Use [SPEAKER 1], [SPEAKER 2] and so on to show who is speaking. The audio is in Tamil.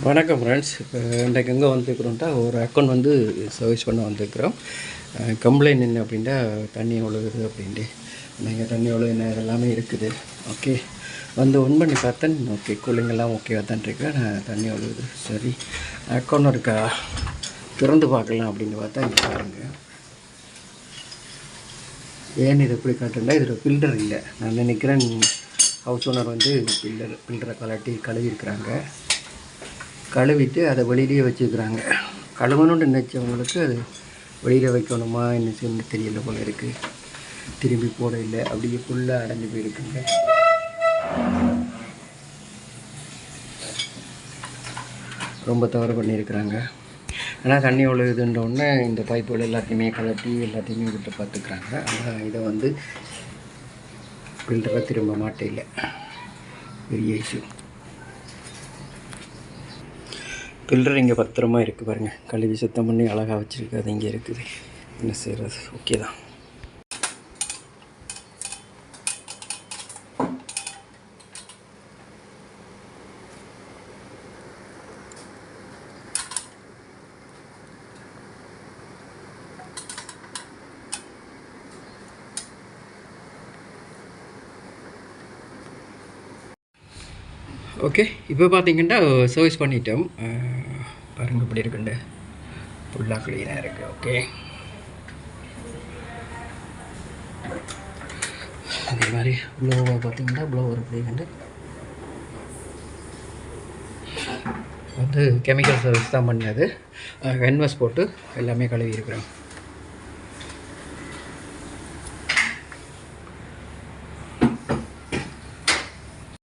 [SPEAKER 1] வணக்கம் ஃப்ரெண்ட்ஸ். இப்போ இன்றைக்கு எங்கே வந்துருக்குறோன்ட்டா ஒரு அக்கௌண்ட் வந்து சர்வீஸ் பண்ண வந்துருக்குறோம். கம்ப்ளைண்ட் என்ன அப்படின்ட்டா தண்ணி ஒழுகுது அப்படின்ட்டு நீங்கள் தண்ணி ஒழுகுன எல்லாமே இருக்குது. ஓகே, வந்து ஒன் பண்ணி பார்த்தேன். ஓகே, கூலிங்கெல்லாம் ஓகேவாக தான் இருக்கேன். நான் தண்ணி ஒழுகுது. சரி, அக்கௌண்ட் இருக்கா திறந்து பார்க்கலாம் அப்படின்னு பார்த்தா இங்கே பாருங்கள். ஏன் இது எப்படி காட்டுன்னா இதில் ஃபில்டர் இல்லை. நான் நினைக்கிறேன் ஹவுஸ் ஓனர் வந்து ஃபில்டரை கழுவிருக்கிறாங்க. கழுவிட்டு அதை வெளியிலேயே வச்சுக்கிறாங்க. கழுவணுன்னு நினச்சவங்களுக்கு அது வெளியில் வைக்கணுமா என்ன செய்யணும்னு தெரியல போல இருக்குது. திரும்பி போட இல்லை, அப்படியே ஃபுல்லாக அடைஞ்சு போயிருக்குங்க. ரொம்ப தவறு பண்ணியிருக்கிறாங்க. ஆனால் தண்ணி ஒழுகுதுன்றோடனே இந்த பைப்புகள் எல்லாத்தையுமே கலட்டி எல்லாத்தையுமே விட்டு பார்த்துக்கிறாங்க. ஆனால் இதை வந்து ஃபில்டரை திரும்ப மாட்டே பெரிய இஷ்யூ. ஃபில்டர் இங்கே பத்திரமா இருக்குது பாருங்கள். கழுவி சுத்தம் பண்ணி அழகாக வச்சுருக்கு. அது இங்கே இருக்குது. என்ன செய்கிறது? ஓகே தான். ஓகே, இப்போ பார்த்தீங்கன்னா சர்வீஸ் பண்ணிட்டோம். பாருங்கள் இப்படி இருக்குண்டு ஃபுல்லாக க்ளீனாக இருக்குது. ஓகே, அதே மாதிரி ப்ளோவை பார்த்தீங்கன்னா ப்ளோவர் இப்படிங்கண்டு வந்து கெமிக்கல் சர்வீஸ் தான் பண்ணது. கேன்வாஸ் போட்டு எல்லாமே கழுவி இருக்கிறோம்.